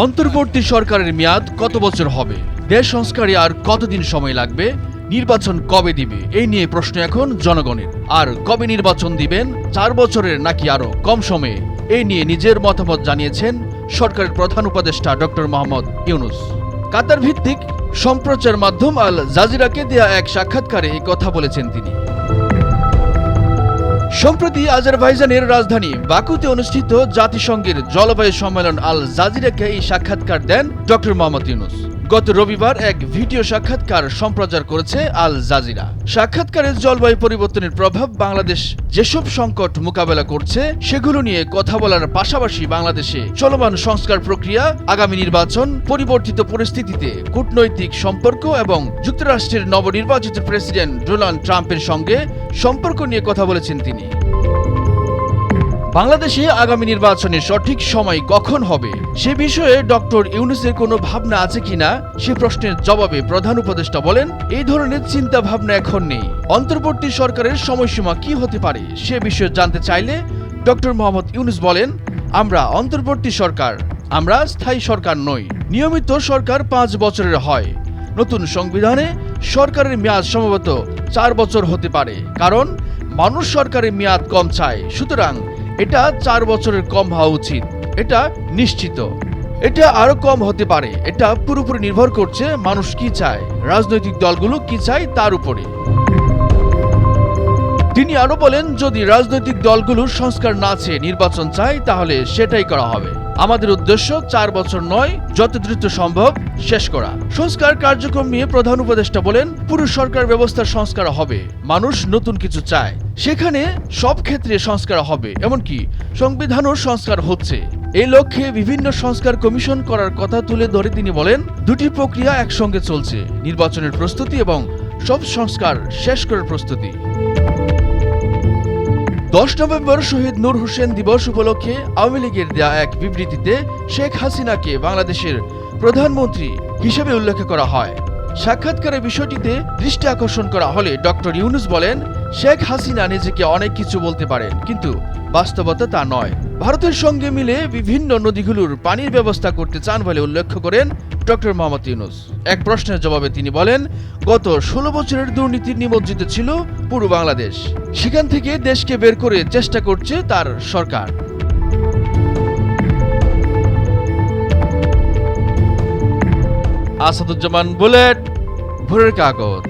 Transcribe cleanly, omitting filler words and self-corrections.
অন্তর্বর্তী সরকারের মেয়াদ কত বছর হবে, দেশ সংস্কারে আর কতদিন সময় লাগবে, নির্বাচন কবে দিবে, এই নিয়ে প্রশ্ন এখন জনগণের। আর কবে নির্বাচন দিবেন, 4 বছরের নাকি আরো কম সময়ে, এই নিয়ে নিজের মতামত জানিয়েছেন সরকারের প্রধান উপদেষ্টা ডক্টর মোহাম্মদ ইউনূস। কাতার ভিত্তিক সম্প্রচার মাধ্যম আল জাজিরাকে দেয়া এক সাক্ষাৎকারে এই কথা বলেছেন তিনি। সম্প্রতি আজারবাইজানের রাজধানী বাকুতে অনুষ্ঠিত জাতিসংঘের জলবায়ু সম্মেলন আল জাজিরাকে এই সাক্ষাৎকার দেন ডক্টর মোহাম্মদ ইউনূস। গত রবিবার এক ভিডিও সাক্ষাৎকার সম্প্রচার করেছে আল জাজিরা। সাক্ষাৎকারে জলবায়ু পরিবর্তনের প্রভাব, বাংলাদেশ যেসব সংকট মোকাবেলা করছে সেগুলো নিয়ে কথা বলার পাশাপাশি বাংলাদেশে চলমান সংস্কার প্রক্রিয়া, আগামী নির্বাচন, পরিবর্তিত পরিস্থিতিতে কূটনৈতিক সম্পর্ক এবং যুক্তরাষ্ট্রের নবনির্বাচিত প্রেসিডেন্ট ডোনাল্ড ট্রাম্পের সঙ্গে সম্পর্ক নিয়ে কথা বলেছেন তিনি। বাংলাদেশে আগামী নির্বাচনের সঠিক সময় কখন হবে সে বিষয়ে ডক্টর ইউনূসের কোনো ভাবনা আছে কিনা সে প্রশ্নের জবাবে প্রধান উপদেষ্টা বলেন, এই ধরনের চিন্তা ভাবনা এখন নেই। অন্তর্বর্তী সরকারের সময়সীমা কি হতে পারে সে বিষয়ে জানতে চাইলে ডক্টর মোহাম্মদ ইউনূস বলেন, আমরা অন্তর্বর্তী সরকার, আমরা স্থায়ী সরকার নই। নিয়মিত সরকার 5 বছরের হয়। নতুন সংবিধানে সরকারের মেয়াদ সম্ভবত 4 বছর হতে পারে, কারণ মানুষ সরকারের মেয়াদ কম চায়, সুতরাং এটা 4 বছরের কম হওয়া উচিত, এটা নিশ্চিত। এটা আরো কম হতে পারে, এটা পুরোপুরি নির্ভর করছে মানুষ কি চায়, রাজনৈতিক দলগুলো কি চায় তার উপরে। তিনি আরো বলেন, যদি রাজনৈতিক দলগুলো সংস্কার না চেয়ে নির্বাচন চায় তাহলে সেটাই করা হবে। আমাদের উদ্দেশ্য 4 বছর নয়, যত দ্রুত সম্ভব শেষ করা। সংস্কার কার্যক্রম নিয়ে প্রধান উপদেষ্টা বলেন, পুরো সরকার ব্যবস্থার সংস্কার হবে। মানুষ নতুন কিছু চায়, সেখানে সব ক্ষেত্রে সংস্কার হবে, এমনকি সংবিধানও সংস্কার হচ্ছে। এই লক্ষ্যে বিভিন্ন সংস্কার কমিশন করার কথা তুলে ধরে তিনি বলেন, 2টি প্রক্রিয়া একসঙ্গে চলছে, নির্বাচনের প্রস্তুতি এবং সব সংস্কার শেষ করার প্রস্তুতি। 10 নভেম্বর শহীদ নূর হোসেন দিবস উপলক্ষে আওয়ামী লীগের দেয়া এক বিবৃতিতে শেখ হাসিনাকে বাংলাদেশের প্রধানমন্ত্রী হিসেবে উল্লেখ করা হয়। সাক্ষাৎকারে বিষয়টিতে দৃষ্টি আকর্ষণ করা হলে ডক্টর ইউনূস বলেন, শেখ হাসিনা নিজেকে অনেক কিছু বলতে পারেন, কিন্তু বাস্তবতা তা নয়। ভারতের সঙ্গে মিলে বিভিন্ন নদীগুলোর পানির ব্যবস্থা করতে চান বলে উল্লেখ করেন ডক্টর মোহাম্মদ ইউনূস। এক প্রশ্নের জবাবে তিনি বলেন, গত 16 বছরের দুর্নীতির নিমজ্জিত ছিল পুরো বাংলাদেশ, সেখান থেকে দেশকে বের করে চেষ্টা করছে তার সরকার। আসাদুজ্জামান বুলেট, ভোরের কাগজ।